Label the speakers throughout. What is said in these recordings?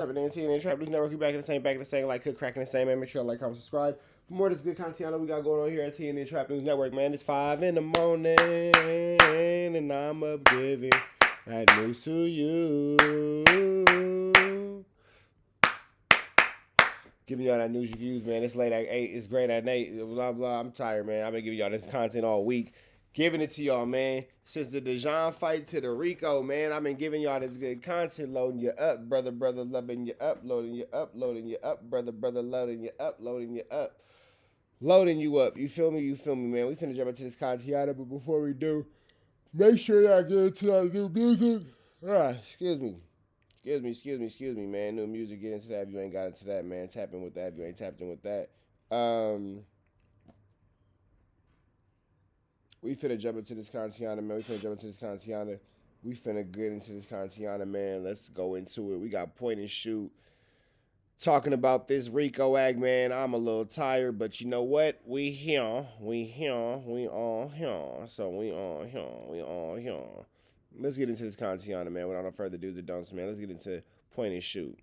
Speaker 1: Happening TNA Trap News Network. We back in the same, like cook, cracking the same, man. Make sure you like, comment, subscribe. For more of this good content we got going on here at TNA Trap News Network, man. It's 5 in the morning, and I'm up giving that news to you. Giving y'all that news you can use, man. It's late at 8. It's great at 8. Blah, blah. I'm tired, man. I've been giving y'all this content all week. Giving it to y'all, man. Since the Dejan fight to the Rico, man, I've been giving y'all this good content, loading you up, brother, loving you up, loading you up, brother, loading you up, loading you up, loading you up. You feel me, man. We finna jump into this content, but before we do, make sure y'all get into that new music. Excuse me, man. New music, get into that if you ain't got into that, man. Tap in with that if you ain't tapped in with that. We finna jump into this Kantiana, man. We finna get into this Kantiana, man. Let's go into it. We got point and shoot. Talking about this Rico act, man. I'm a little tired, but you know what? We all here. So we all here. Let's get into this Kantiana, man. Without no further do's or don'ts, man. Let's get into point and shoot.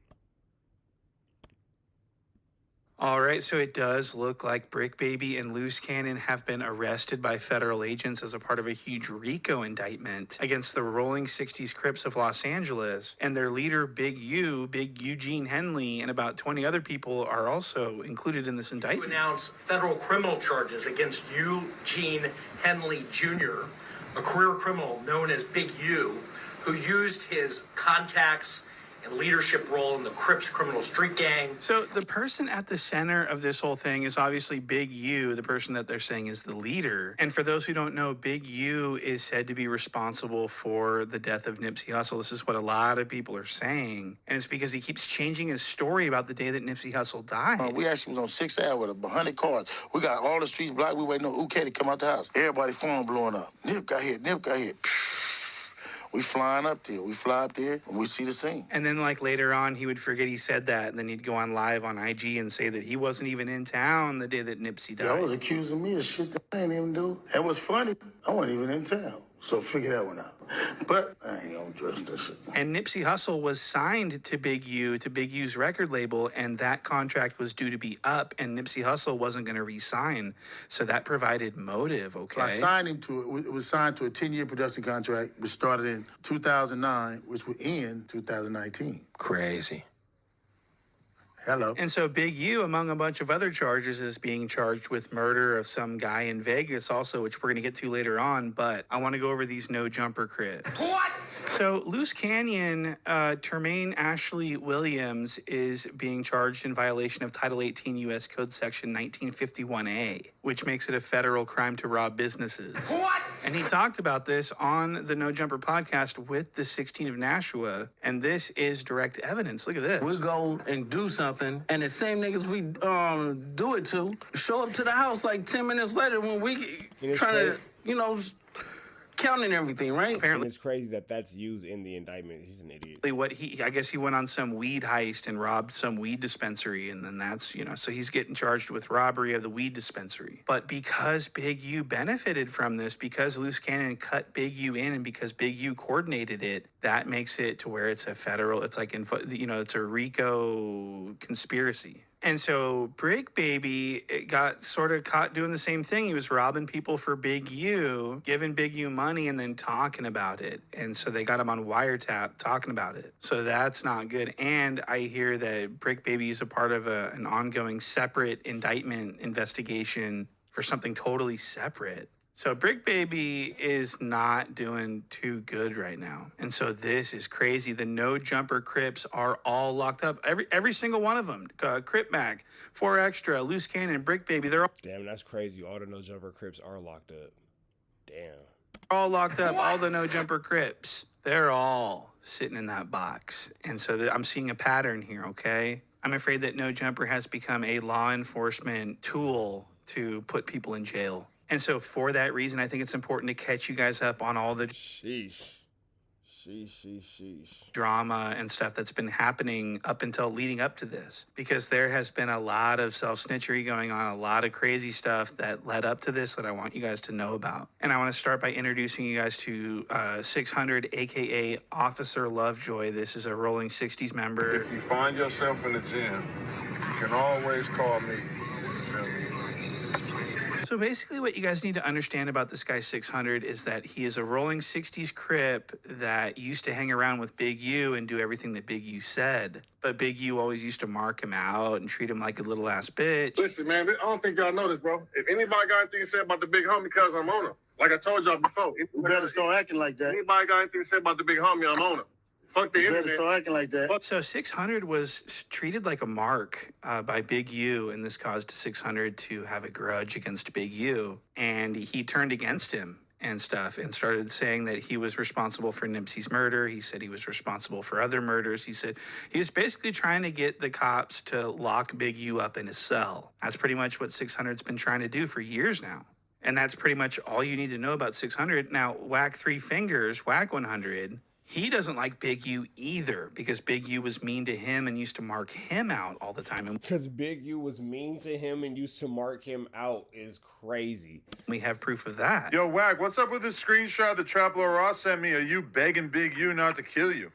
Speaker 2: All right, so it does look like Brick Baby and Loose Cannon have been arrested by federal agents as a part of a huge RICO indictment against the Rolling 60s Crips of Los Angeles. And their leader, Big Eugene Henley, and about 20 other people are also included in this indictment.
Speaker 3: To announce federal criminal charges against Eugene Henley Jr., a career criminal known as Big U, who used his contacts and leadership role in the Crips criminal street gang.
Speaker 2: So the person at the center of this whole thing is obviously Big U, the person that they're saying is the leader. And for those who don't know, Big U is said to be responsible for the death of Nipsey Hussle. This is what a lot of people are saying. And it's because he keeps changing his story about the day that Nipsey Hussle died.
Speaker 4: We actually was on 6th Ave with 100 cars. We got all the streets blocked. We waiting on UK to come out the house. Everybody phone blowing up. Nip got hit. We flying up there. We fly up there, and we see the scene.
Speaker 2: And then, like, later on, he would forget he said that, and then he'd go on live on IG and say that he wasn't even in town the day that Nipsey died.
Speaker 4: Y'all was accusing me of shit that I ain't even do. That was funny. I wasn't even in town. So figure that one out. But I ain't gonna address this shit.
Speaker 2: And Nipsey Hussle was signed to Big U's record label, and that contract was due to be up, and Nipsey Hussle wasn't going to re-sign. So that provided motive, okay?
Speaker 4: So I signed him to it. It was signed to a 10-year production contract, which started in 2009, which would end 2019.
Speaker 5: Crazy.
Speaker 4: Hello.
Speaker 2: And so Big U, among a bunch of other charges, is being charged with murder of some guy in Vegas also, which we're going to get to later on. But I want to go over these no-jumper Crips.
Speaker 3: What?
Speaker 2: So Loose Canyon, Termaine Ashley Williams is being charged in violation of Title 18 U.S. Code Section 1951A, which makes it a federal crime to rob businesses.
Speaker 3: What?
Speaker 2: And he talked about this on the No Jumper podcast with the 16 of Nashua, and this is direct evidence. Look at this.
Speaker 5: We go and do something, and the same niggas we do it to show up to the house like 10 minutes later when we trying to, counting everything, right?
Speaker 2: Apparently,
Speaker 1: it's crazy that that's used in the indictment. He's an idiot.
Speaker 2: I guess he went on some weed heist and robbed some weed dispensary, and then that's, so he's getting charged with robbery of the weed dispensary. But because Big U benefited from this, because Loose Cannon cut Big U in, and because Big U coordinated it, that makes it to where it's a federal, it's like, it's a RICO conspiracy. And so Brick Baby got sort of caught doing the same thing. He was robbing people for Big U, giving Big U money, and then talking about it. And so they got him on wiretap talking about it. So that's not good. And I hear that Brick Baby is a part of an ongoing separate indictment investigation for something totally separate. So Brick Baby is not doing too good right now. And so this is crazy. The No Jumper Crips are all locked up. Every single one of them. Crip Mac, 4 Extra, Loose Cannon, Brick Baby, they're all...
Speaker 1: Damn, that's crazy. All the No Jumper Crips are locked up. Damn.
Speaker 2: All locked up. What? All the No Jumper Crips. They're all sitting in that box. And so I'm seeing a pattern here, okay? I'm afraid that No Jumper has become a law enforcement tool to put people in jail. And so for that reason, I think it's important to catch you guys up on all the...
Speaker 1: Sheesh. Sheesh.
Speaker 2: drama and stuff that's been happening up until leading up to this, because there has been a lot of self-snitchery going on, a lot of crazy stuff that led up to this that I want you guys to know about. And I want to start by introducing you guys to 600, aka Officer Lovejoy. This is a Rolling 60s member.
Speaker 6: If you find yourself in the gym, you can always call me. You feel me?
Speaker 2: So basically what you guys need to understand about this guy 600 is that he is a Rolling 60s Crip that used to hang around with Big U and do everything that Big U said. But Big U always used to mark him out and treat him like a little ass bitch.
Speaker 6: Listen, man, I don't think y'all know this, bro. If anybody got anything to say about the big homie, because I'm on him. Like I told y'all before.
Speaker 4: You better start acting like that.
Speaker 6: Anybody got anything to say about the big homie, I'm on him. Fuck the
Speaker 4: You better
Speaker 6: internet.
Speaker 4: start acting like that.
Speaker 2: So 600 was treated like a mark by Big U, and this caused 600 to have a grudge against Big U. And he turned against him and stuff and started saying that he was responsible for Nipsey's murder. He said he was responsible for other murders. He said he was basically trying to get the cops to lock Big U up in his cell. That's pretty much what 600's been trying to do for years now. And that's pretty much all you need to know about 600. Now, WACK 3 Fingers, WACK 100, he doesn't like Big U either, because Big U was mean to him and used to mark him out all the time. And
Speaker 1: Because Big U was mean to him and used to mark him out is crazy.
Speaker 2: we have proof of that.
Speaker 7: Yo, Wack, what's up with this screenshot that Traplo Ross sent me of you begging Big U not to kill you?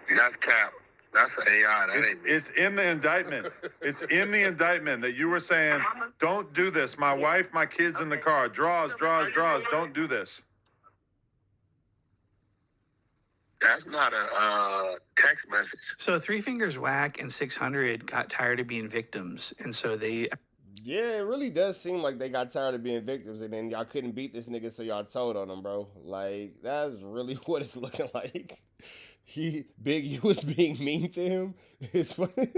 Speaker 8: That's cap. That's an AI. That ain't me.
Speaker 7: It's in the indictment. It's in the indictment that you were saying, don't do this. My wife, my kids in the car. Draws. Don't do this.
Speaker 8: That's not a text message.
Speaker 2: So 3 Fingers WACK and 600 got tired of being victims, and so they
Speaker 1: Yeah, it really does seem like they got tired of being victims, and then y'all couldn't beat this nigga, so y'all told on him, bro. Like, that's really what it's looking like. Big U was being mean to him. It's funny.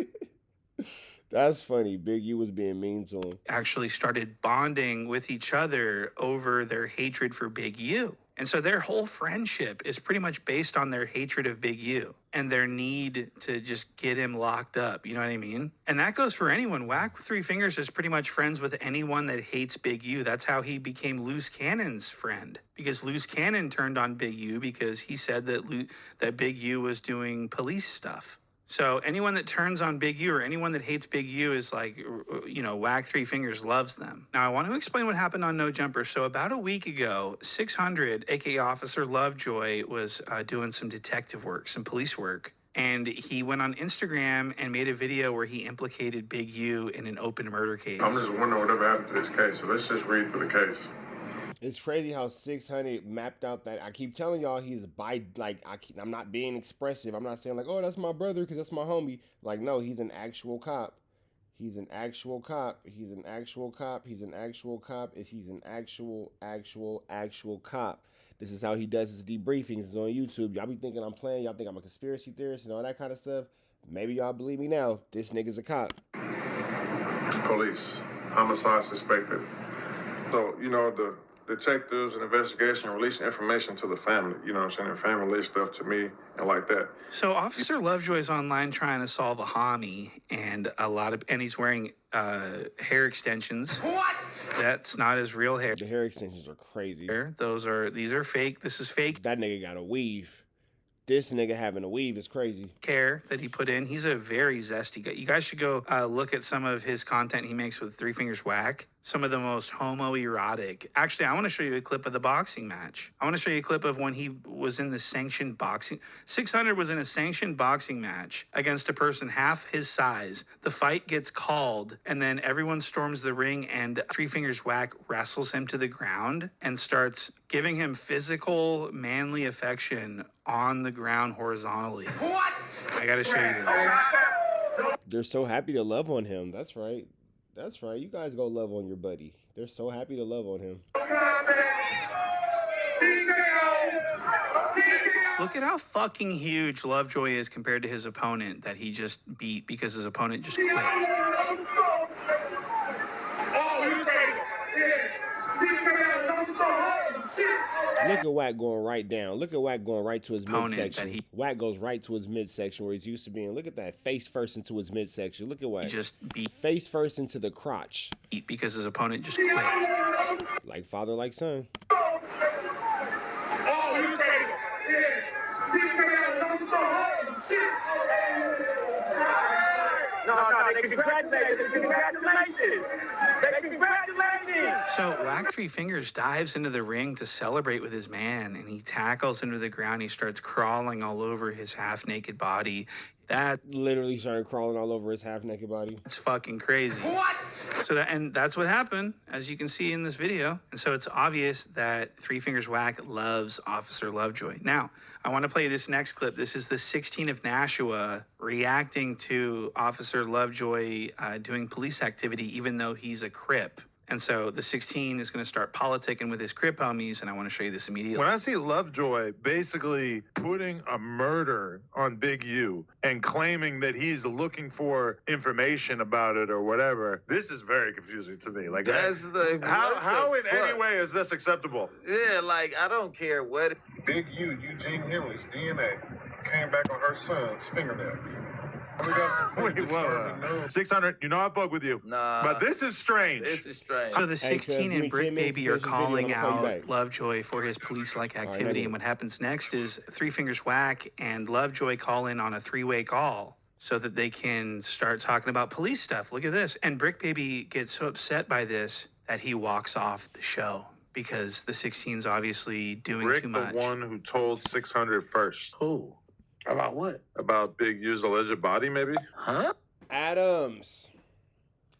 Speaker 1: That's funny. Big U was being mean to him.
Speaker 2: actually started bonding with each other over their hatred for Big U. And so their whole friendship is pretty much based on their hatred of Big U and their need to just get him locked up. You know what I mean? And that goes for anyone. WACK 3 Fingers is pretty much friends with anyone that hates Big U. That's how he became Loose Cannon's friend, because Loose Cannon turned on Big U because he said that Big U was doing police stuff. So anyone that turns on Big U or anyone that hates Big U is like, you know, WACK 3 Fingers loves them. Now, I want to explain what happened on No Jumper. So about a week ago, 600, aka Officer Lovejoy, was doing some detective work, some police work. And he went on Instagram and made a video where he implicated Big U in an open murder case.
Speaker 6: I'm just wondering whatever happened to this case, so let's just read through the case.
Speaker 1: It's crazy how 600 mapped out that. I keep telling y'all I'm not being expressive. I'm not saying like, oh, that's my brother because that's my homie. Like, no, he's an actual cop. He's an actual cop. He's an actual cop. He's an actual cop. He's an actual cop. This is how he does his debriefings. It's on YouTube. Y'all be thinking I'm playing. Y'all think I'm a conspiracy theorist and all that kind of stuff. Maybe y'all believe me now. This nigga's a cop.
Speaker 6: Police, homicide suspected. So, you know, the detectives and investigation releasing information to the family, you know what I'm saying? The family released stuff to me and like that.
Speaker 2: So Officer Lovejoy is online trying to solve a homie, and he's wearing hair extensions. What? That's not his real hair.
Speaker 1: The hair extensions are crazy.
Speaker 2: These are fake. This is fake
Speaker 1: That nigga got a weave. This nigga having a weave is crazy.
Speaker 2: hair that he put in. He's a very zesty guy. You guys should go look at some of his content he makes with 3 Fingers WACK. Some of the most homoerotic. Actually, I want to show you a clip of the boxing match. I want to show you a clip of when he was in the sanctioned boxing. 600 was in a sanctioned boxing match against a person half his size. The fight gets called, and then everyone storms the ring, and 3 Fingers WACK wrestles him to the ground and starts giving him physical, manly affection on the ground horizontally. What? I gotta show you this.
Speaker 1: They're so happy to love on him. That's right. That's right. You guys go love on your buddy. They're so happy to love on him.
Speaker 2: Look at how fucking huge Lovejoy is compared to his opponent that he just beat because his opponent just quit.
Speaker 1: Look at WACK going right down. Look at WACK going right to his
Speaker 2: Opponent
Speaker 1: midsection. WACK goes right to his midsection where he's used to being. Look at that. Face first into his midsection. Look at WACK.
Speaker 2: He just beat
Speaker 1: Face first into the crotch.
Speaker 2: because his opponent just quit.
Speaker 1: Like father, like son.
Speaker 2: So WACK Three Fingers dives into the ring to celebrate with his man, and he tackles him to the ground. He starts crawling all over his half-naked body. That
Speaker 1: Literally started crawling all over his half-naked body.
Speaker 2: It's fucking crazy. What? And that's what happened, as you can see in this video. And so it's obvious that Three Fingers Whack loves Officer Lovejoy. Now, I want to play this next clip. This is the 16 of Nashua reacting to Officer Lovejoy doing police activity, even though he's a Crip. And so the 16 is going to start politicking with his Crip homies, and I want to show you this immediately.
Speaker 7: When I see Lovejoy basically putting a murder on Big U and claiming that he's looking for information about it or whatever, this is very confusing to me. Like,
Speaker 9: that's
Speaker 7: how in any way is this acceptable?
Speaker 9: Yeah, like, I don't care what.
Speaker 6: Big U, Eugene Henley's DNA came back on her son's fingernail.
Speaker 7: Wait, whoa. 600, you know I fuck with you.
Speaker 9: Nah.
Speaker 7: But this is strange.
Speaker 9: This is strange.
Speaker 2: So the 16 and Brick Baby are calling out
Speaker 1: back.
Speaker 2: Lovejoy for his police-like activity. And what happens next is Three Fingers Whack and Lovejoy call in on a three-way call so that they can start talking about police stuff. Look at this. And Brick Baby gets so upset by this that he walks off the show because the 16's obviously doing
Speaker 7: Rick,
Speaker 2: too much.
Speaker 7: the one who told 600 first.
Speaker 5: Who? About what?
Speaker 7: About Big U's alleged body, maybe?
Speaker 5: Huh?
Speaker 1: Adams.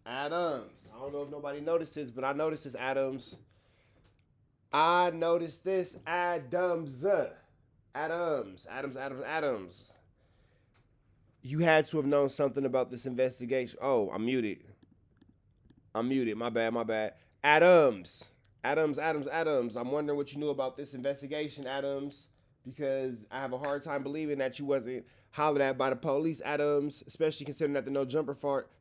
Speaker 1: I don't know if nobody noticed this, but I noticed this, Adams. I noticed this, Adams. You had to have known something about this investigation. Oh, I'm muted. My bad. Adams. I'm wondering what you knew about this investigation, Adams, because I have a hard time believing that you wasn't hollered at by the police, Adams, especially considering that the no jumper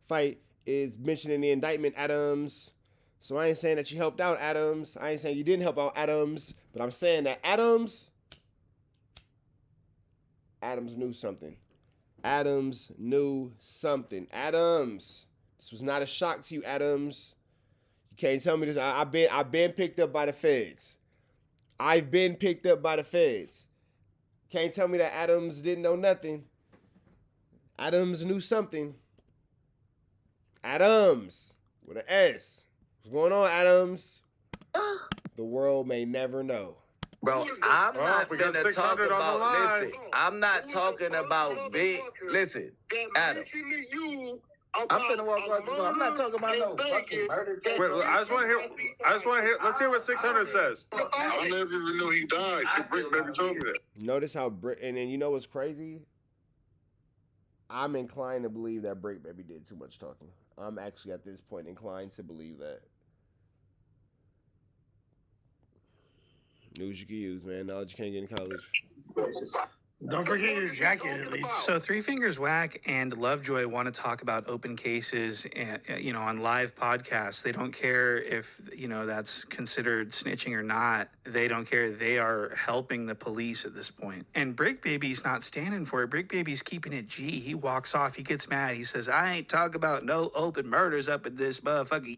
Speaker 1: fight is mentioned in the indictment, Adams. So I ain't saying that you helped out, Adams. I ain't saying you didn't help out, Adams, but I'm saying that Adams knew something. Adams, this was not a shock to you, Adams. You can't tell me this. I've been picked up by the feds. Can't tell me that Adams didn't know nothing. Adams knew something. Adams with an S. What's going on, Adams? The world may never know.
Speaker 9: Bro, I'm not
Speaker 7: we got
Speaker 9: finna
Speaker 7: 600
Speaker 9: talk
Speaker 7: on the
Speaker 9: about,
Speaker 7: line.
Speaker 9: listen, I'm not talking about big, listen, Adam. I'm finna walk right through. I'm not talking about no fucking murder case.
Speaker 7: Wait, I just want to hear, let's hear what 600 says.
Speaker 6: I never even knew he died. So Brick Baby told me that.
Speaker 1: Notice how and then you know what's crazy? I'm inclined to believe that Break Baby did too much talking. I'm actually at this point inclined to believe that. News you can use, man. Knowledge you can't get in college.
Speaker 5: Don't forget your jacket, at least.
Speaker 2: So Three Fingers Whack and Lovejoy want to talk about open cases, on live podcasts. They don't care if, that's considered snitching or not. They don't care. They are helping the police at this point. And Brick Baby's not standing for it. Brick Baby's keeping it G. He walks off. He gets mad. He says, I ain't talking about no open murders up in this motherfucker.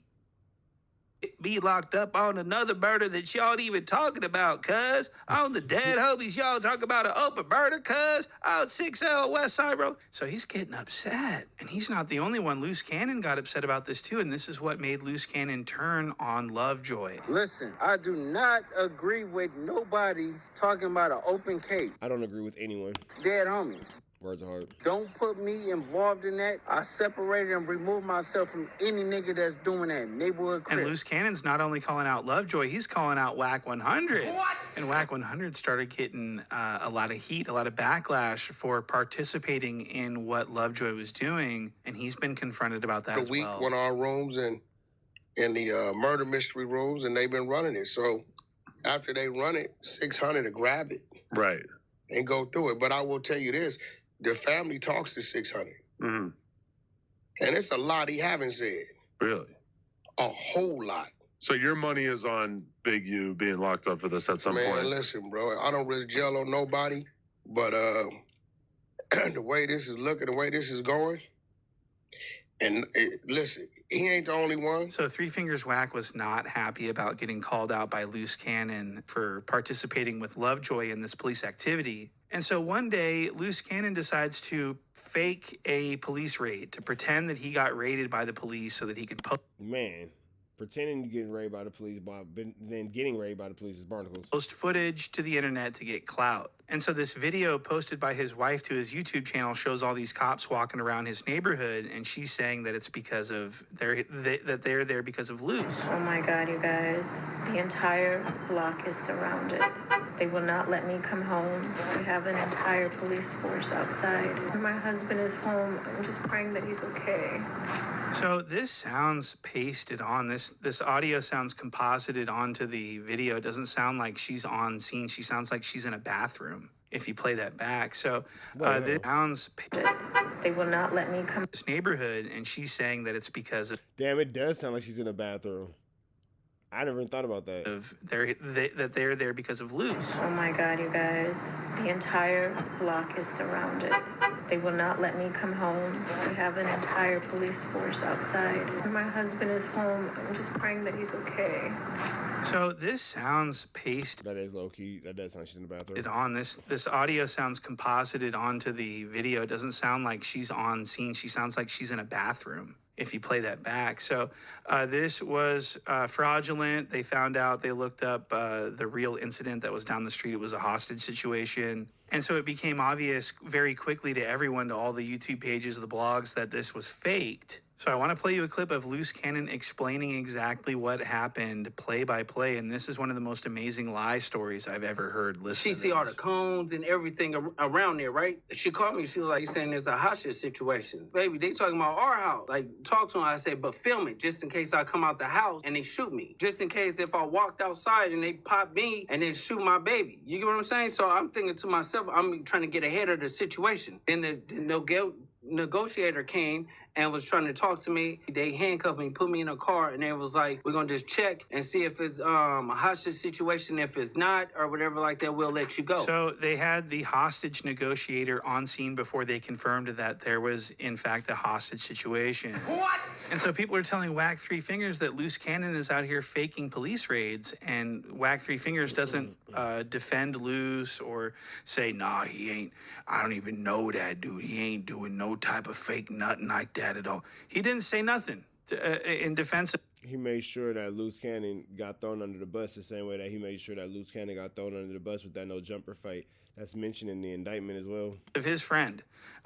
Speaker 2: Be locked up on another murder that y'all ain't even talking about, cuz. On the dead homies, y'all talk about an open murder, cuz. Out 6L West Side Road. So he's getting upset. And he's not the only one. Loose Cannon got upset about this too. And this is what made Loose Cannon turn on Lovejoy.
Speaker 5: Listen, I do not agree with nobody talking about an open case.
Speaker 1: I don't agree with anyone.
Speaker 5: Dead homies.
Speaker 1: Words are hard.
Speaker 5: Don't put me involved in that. I separated and removed myself from any nigga that's doing that. Neighborhood Crips.
Speaker 2: And Loose Cannon's not only calling out Lovejoy, he's calling out WACK 100. What? And WACK 100 started getting a lot of heat, a lot of backlash for participating in what Lovejoy was doing. And he's been confronted about that as well.
Speaker 10: Went our rooms and in the murder mystery rooms, and they've been running it. So after they run it, 600 to grab it.
Speaker 7: Right.
Speaker 10: And go through it. But I will tell you this. The family talks to 600.
Speaker 7: Mm-hmm.
Speaker 10: And it's a lot he haven't said.
Speaker 7: Really?
Speaker 10: A whole lot.
Speaker 7: So your money is on Big U being locked up for this at some point?
Speaker 10: Man, listen, bro. I don't risk jail on nobody. But the way this is looking, the way this is going, and listen, he ain't the only one.
Speaker 2: So Three Fingers Whack was not happy about getting called out by Loose Cannon for participating with Lovejoy in this police activity. And so one day, Loose Cannon decides to fake a police raid, to pretend that he got raided by the police so that he could
Speaker 1: Man, pretending to get raided by the police, then getting raided by the police is barnacles.
Speaker 2: post footage to the internet to get clout. And so this video posted by his wife to his YouTube channel shows all these cops walking around his neighborhood, and she's saying that it's because of that they're there because of Luz.
Speaker 11: Oh my God, you guys. The entire block is surrounded. They will not let me come home. We have an entire police force outside. My husband is home. I'm just praying that he's okay.
Speaker 2: So this sounds pasted on. This audio sounds composited onto the video. It doesn't sound like she's on scene. She sounds like she's in a bathroom if you play that back. So this sounds...
Speaker 11: They will not let me come
Speaker 2: this neighborhood, and she's saying that it's because of...
Speaker 1: Damn, it does sound like she's in a bathroom. I never even thought about that.
Speaker 2: That they're there because of Luz.
Speaker 11: Oh my God, you guys. The entire block is surrounded. They will not let me come home. We have an entire police force outside. My husband is home. I'm just praying that he's okay.
Speaker 2: So this sounds pasted.
Speaker 1: That is low key. That does sound like she's in the bathroom.
Speaker 2: On this audio sounds composited onto the video. It doesn't sound like she's on scene. She sounds like she's in a bathroom if you play that back. So this was fraudulent. They found out, they looked up the real incident that was down the street. It was a hostage situation. And so it became obvious very quickly to everyone, to all the YouTube pages, the blogs, that this was faked. So I want to play you a clip of Loose Cannon explaining exactly what happened play by play. And this is one of the most amazing lie stories I've ever heard.
Speaker 5: She see all the cones and everything around there, right? She called me. She was like, saying there's a hostage situation. Baby, they talking about our house. Like, talk to them. I said, but film it just in case I come out the house and they shoot me. Just in case if I walked outside and they pop me and then shoot my baby. You get what I'm saying? So I'm thinking to myself, I'm trying to get ahead of the situation. Then the negotiator came and was trying to talk to me. They handcuffed me, put me in a car, and they was like, we're gonna just check and see if it's a hostage situation. If it's not or whatever like that, we'll let you go.
Speaker 2: So they had the hostage negotiator on scene before they confirmed that there was in fact a hostage situation.
Speaker 3: What?
Speaker 2: And so people are telling WACK Three Fingers that Loose Cannon is out here faking police raids, and WACK Three Fingers doesn't defend Loose or say, nah, he ain't, I don't even know that dude. He ain't doing no type of fake nothing like that at all. He didn't say nothing in defense of...
Speaker 1: He made sure that Loose Cannon got thrown under the bus the same way that he made sure that Loose Cannon got thrown under the bus with that no jumper fight. That's mentioned in the indictment as well.
Speaker 2: Of his friend.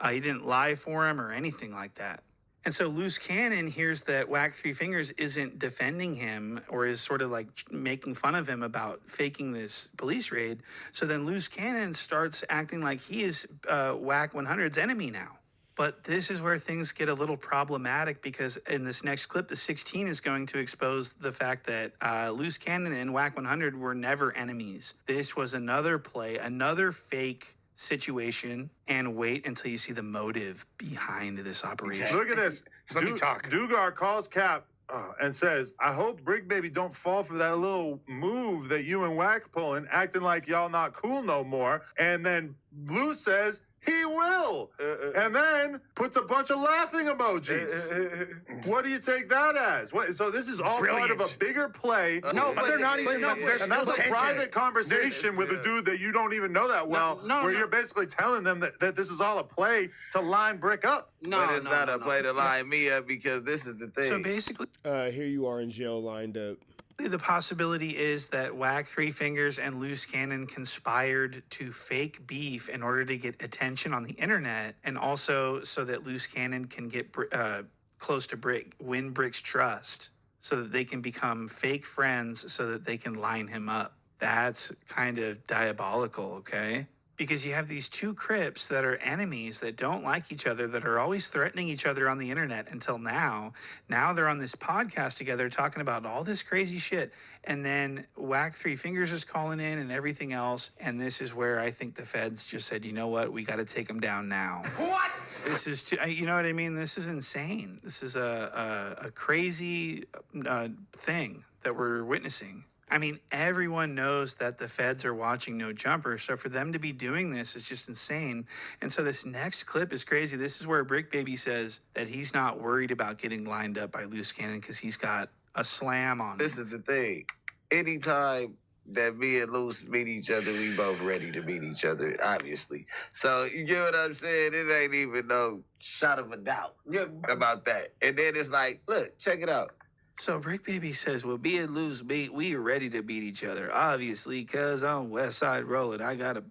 Speaker 2: He didn't lie for him or anything like that. And so Loose Cannon hears that WACK Three Fingers isn't defending him or is sort of like making fun of him about faking this police raid. So then Loose Cannon starts acting like he is WACK 100's enemy now. But this is where things get a little problematic, because in this next clip, the 16 is going to expose the fact that Loose Cannon and WACK 100 were never enemies. This was another play, another fake situation, and wait until you see the motive behind this operation.
Speaker 7: Look at this.
Speaker 10: Let me talk.
Speaker 7: Dugar calls Cap and says, I hope Brick Baby don't fall for that little move that you and Wack pulling, acting like y'all not cool no more. And then Lou says, he will. And then puts a bunch of laughing emojis. What do you take that as? What, so this is all part of a bigger play.
Speaker 10: No, but they're not even.
Speaker 7: And that's a private conversation with a dude that you don't even know that well, where you're basically telling them that this is all a play to line Brick up.
Speaker 9: But it's not a play to line me up, because this is the thing.
Speaker 2: So basically,
Speaker 1: here you are in jail lined up.
Speaker 2: the possibility is that WACK Three Fingers and Loose Cannon conspired to fake beef in order to get attention on the internet, and also so that Loose Cannon can get close to Brick, win Brick's trust, so that they can become fake friends, so that they can line him up. That's kind of diabolical, okay? Because you have these two Crips that are enemies, that don't like each other, that are always threatening each other on the internet until now. Now they're on this podcast together talking about all this crazy shit. And then WACK Three Fingers is calling in and everything else. And this is where I think the feds just said, you know what? We got to take them down now.
Speaker 3: What?
Speaker 2: This is, you know what I mean? This is insane. This is a crazy thing that we're witnessing. I mean, everyone knows that the feds are watching No Jumper, so for them to be doing this is just insane. And so this next clip is crazy. This is where Brick Baby says that he's not worried about getting lined up by Loose Cannon because he's got a slam on him.
Speaker 9: This is the thing. Anytime that me and Luce meet each other, we both ready to meet each other, obviously. So you get what I'm saying? It ain't even no shot of a doubt about that. And then it's like, look, check it out.
Speaker 2: So Brick Baby says, well, me and Lou's meet, we are ready to beat each other, obviously, because I'm West Side Rollin'. I got to,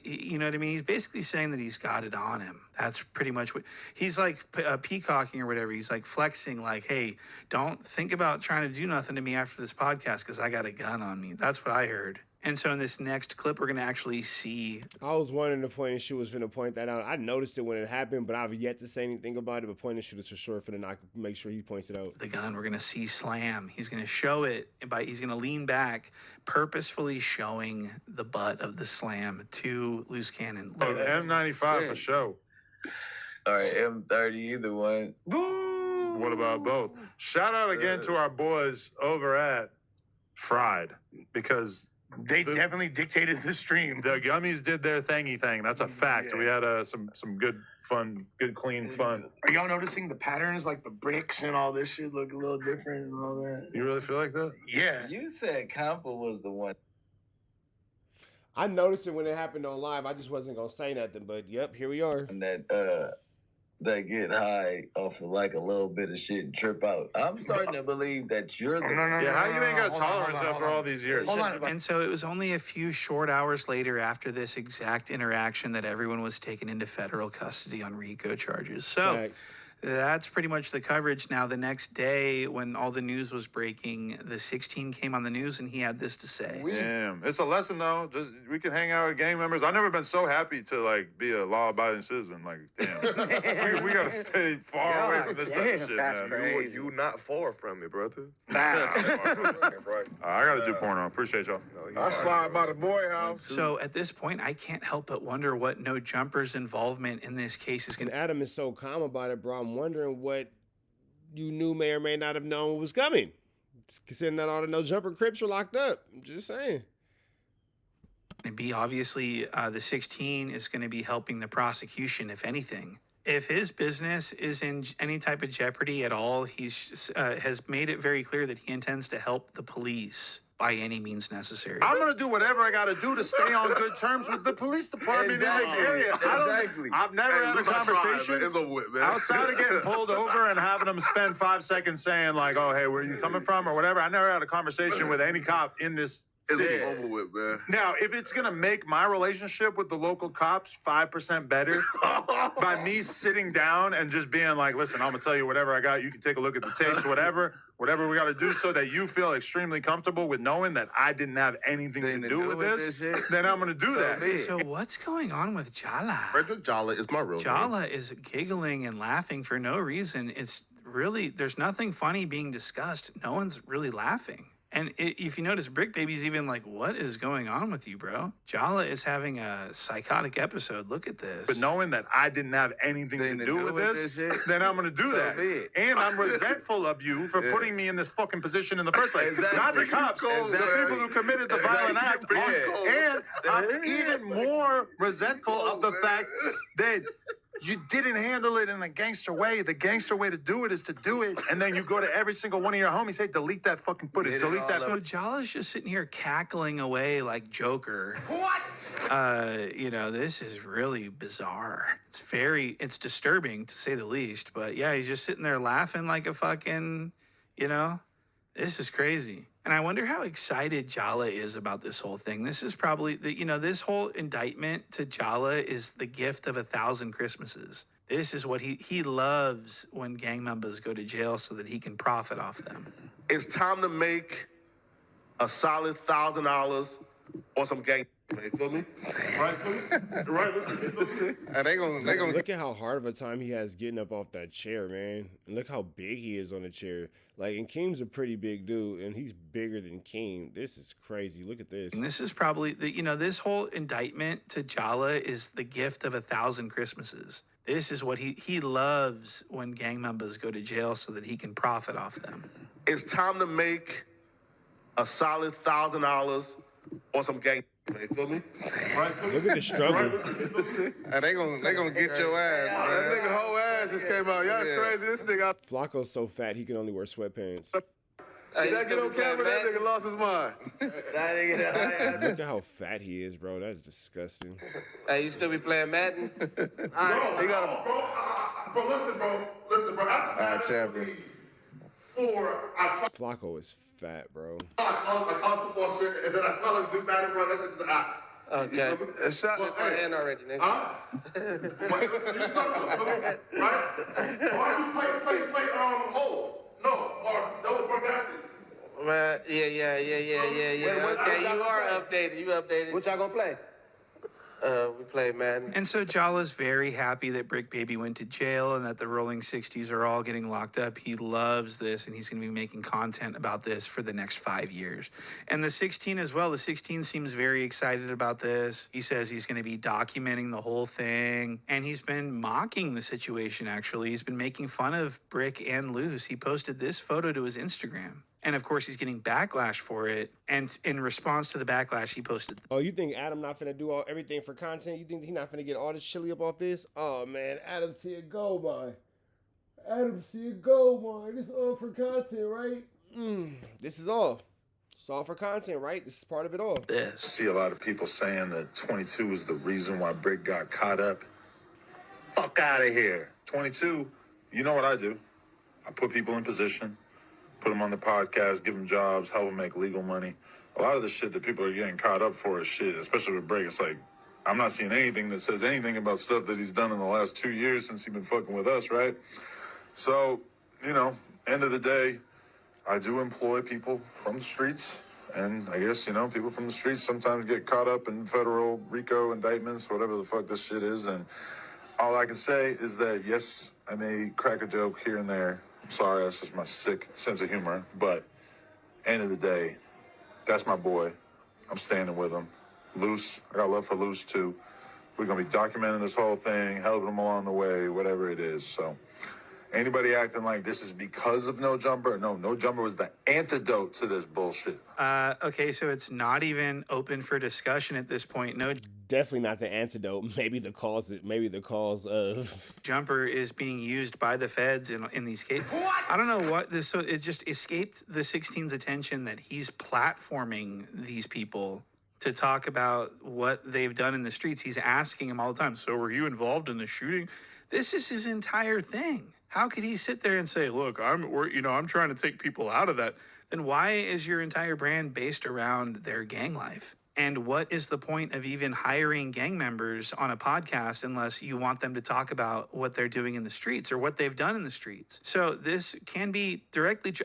Speaker 2: you know what I mean? He's basically saying that he's got it on him. That's pretty much what, he's like peacocking or whatever. He's like flexing like, hey, don't think about trying to do nothing to me after this podcast because I got a gun on me. That's what I heard. And so in this next clip, we're going to actually see.
Speaker 1: I was wondering the point and shoot was finna point that out. I noticed it when it happened, but I've yet to say anything about it. But point and shoot is for sure finna not make sure he points it out.
Speaker 2: The gun, we're going to see Slam. He's going to show it, he's going to lean back, purposefully showing the butt of the Slam to Loose Cannon.
Speaker 7: Oh, the M95 for show.
Speaker 9: All right, M30, either one.
Speaker 7: Boom. What about both? Shout out again to our boys over at Fried, because
Speaker 10: they definitely dictated the stream.
Speaker 7: The gummies did their thingy thing. That's a fact. Yeah. We had some good fun, good clean fun.
Speaker 10: Are y'all noticing the patterns, like the bricks and all this shit look a little different and all that?
Speaker 7: You really feel like that?
Speaker 10: Yeah.
Speaker 9: You said Compa was the one.
Speaker 1: I noticed it when it happened on live. I just wasn't gonna say nothing, but yep, here we are.
Speaker 9: And that get high off of like a little bit of shit and trip out. I'm starting to believe that you're the...
Speaker 7: how you ain't got tolerance after all these years?
Speaker 10: Hold on.
Speaker 2: And so it was only a few short hours later after this exact interaction that everyone was taken into federal custody on RICO charges. So...
Speaker 1: Thanks.
Speaker 2: That's pretty much the coverage. Now, the next day, when all the news was breaking, the 16 came on the news, and he had this to say.
Speaker 7: Damn, it's a lesson though. Just we can hang out with gang members. I've never been so happy to like be a law-abiding citizen. Like, damn, we gotta stay far away from this type of shit,
Speaker 10: that's
Speaker 7: man.
Speaker 10: crazy.
Speaker 6: You not far from it, brother.
Speaker 7: I gotta do porno. Appreciate y'all.
Speaker 10: I slide by the boy house.
Speaker 2: So at this point, I can't help but wonder what No Jumper's involvement in this case is going
Speaker 1: And
Speaker 2: to...
Speaker 1: Adam is so calm about it, bro. I'm wondering what you knew may or may not have known was coming. Considering that all the No Jumper Crips are locked up. I'm just saying.
Speaker 2: be. Obviously, the 16 is going to be helping the prosecution, if anything. If his business is in any type of jeopardy at all, he's has made it very clear that he intends to help the police by any means necessary.
Speaker 7: I'm going to do whatever I got to do to stay on good terms with the police department in this area. I've never had a conversation outside of getting pulled over and having them spend 5 seconds saying like, oh, hey, where are you coming from or whatever. I never had a conversation with any cop in this city.
Speaker 6: Over with, man.
Speaker 7: Now, if it's going to make my relationship with the local cops 5% better by me sitting down and just being like, listen, I'm going to tell you whatever I got. You can take a look at the tapes, whatever we got to do so that you feel extremely comfortable with knowing that I didn't have anything to do with this, then I'm going to do that.
Speaker 2: So what's going on with Jala?
Speaker 12: Frederick Jala is my real name.
Speaker 2: Jala is giggling and laughing for no reason. It's really, there's nothing funny being discussed. No one's really laughing. And if you notice, Brick Baby's even like, what is going on with you, bro? Jala is having a psychotic episode. Look at this.
Speaker 7: But knowing that I didn't have anything to do with this then I'm going to do that. And I'm resentful of you for putting me in this fucking position in the first place. Not the cops, the people who committed the violent act. And I'm even more resentful of the fact that you didn't handle it in a gangster way. The gangster way to do it is to do it, and then you go to every single one of your homies, hey, delete that fucking footage, delete that.
Speaker 2: So Jala's just sitting here cackling away like Joker.
Speaker 3: What?
Speaker 2: You know, this is really bizarre. It's disturbing to say the least, but yeah, he's just sitting there laughing like a fucking, you know, this is crazy. And I wonder how excited Jala is about this whole thing. This is probably, this whole indictment to Jala is the gift of 1,000 Christmases. This is what he loves when gang members go to jail so that he can profit off them.
Speaker 12: It's time to make a solid $1,000 on some gang. You feel me? Right.
Speaker 1: And they gonna look at how hard of a time he has getting up off that chair, man. And look how big he is on the chair. Like, and Keem's a pretty big dude, and he's bigger than Keem. This is crazy. Look at this.
Speaker 2: And this is probably, this whole indictment to Jala is the gift of 1,000 Christmases. This is what he loves when gang members go to jail so that he can profit off them.
Speaker 12: It's time to make a solid $1,000 on some gang. You feel me?
Speaker 1: Look at the struggle.
Speaker 10: And they gonna get your ass, man.
Speaker 6: That nigga whole ass just came out. Y'all crazy. This nigga.
Speaker 1: FLAKKO's so fat he can only wear sweatpants.
Speaker 13: Did that get on camera? That nigga lost his mind.
Speaker 1: Look at how fat he is, bro. That's disgusting.
Speaker 13: Hey, you still be playing Madden?
Speaker 12: Bro, listen, bro. After champion.
Speaker 1: FLAKKO is fat, bro.
Speaker 12: I call football shit, and then I tell him to do Madden, bro. That's just an act.
Speaker 13: Okay. A shot in my hand already, nigga.
Speaker 12: Huh? Wait, listen, you suck, right? Why do you play holes? No, or that was for nasty.
Speaker 13: Man, yeah. Okay, you are updated. You updated. What y'all gonna play? We play Madden.
Speaker 2: And so Jala's very happy that Brick Baby went to jail and that the Rolling 60s are all getting locked up. He loves this, and he's going to be making content about this for the next 5 years. And the 16 as well. The 16 seems very excited about this. He says he's going to be documenting the whole thing. And he's been mocking the situation, actually. He's been making fun of Brick and Luce. He posted this photo to his Instagram. And of course, he's getting backlash for it. And in response to the backlash, he posted.
Speaker 1: Oh, you think Adam not finna do everything for content? You think he not finna get all this chili up off this? Oh man, Adam see it go, man. Adam see it go, man. This all for content, right? This is all. It's all for content, right? This is part of it all.
Speaker 14: I see a lot of people saying that 22 is the reason why Brick got caught up. Fuck out of here. 22, you know what I do? I put people in position. Put them on the podcast, give them jobs, help them make legal money. A lot of the shit that people are getting caught up for is shit, especially with Brick. It's like, I'm not seeing anything that says anything about stuff that he's done in the last 2 years since he's been fucking with us, right? So, you know, end of the day, I do employ people from the streets. And I guess, you know, people from the streets sometimes get caught up in federal RICO indictments, whatever the fuck this shit is. And all I can say is that, yes, I may crack a joke here and there. Sorry, that's just my sick sense of humor. But end of the day, that's my boy. I'm standing with him. Luce, I got love for Luce too. We're gonna be documenting this whole thing, helping him along the way, whatever it is. So anybody acting like this is because of No Jumper? No, No Jumper was the antidote to this bullshit.
Speaker 2: Okay, so it's not even open for discussion at this point. No.
Speaker 1: Definitely not the antidote. Maybe the cause of
Speaker 2: Jumper is being used by the feds in these cases. What? I don't know what this. So it just escaped the 16's attention that he's platforming these people to talk about what they've done in the streets. He's asking them all the time. So were you involved in the shooting? This is his entire thing. How could he sit there and say, "Look, I'm trying to take people out of that"? Then why is your entire brand based around their gang life? And what is the point of even hiring gang members on a podcast unless you want them to talk about what they're doing in the streets or what they've done in the streets? So this can be directly,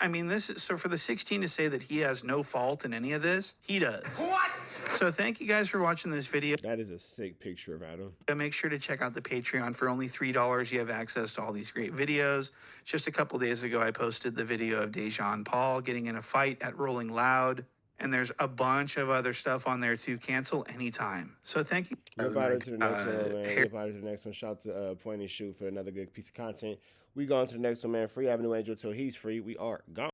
Speaker 2: so for the 16 to say that he has no fault in any of this, he does. What? So thank you guys for watching this video.
Speaker 1: That is a sick picture of Adam.
Speaker 2: Make sure to check out the Patreon. For only $3, you have access to all these great videos. Just a couple days ago, I posted the video of Dejan Paul getting in a fight at Rolling Loud. And there's a bunch of other stuff on there to cancel anytime. So thank you.
Speaker 1: Everybody to the next one, man. Everybody to the next one. Shout out to Point and Shoot for another good piece of content. We go on to the next one, man. Free Avenue Angel till he's free. We are gone.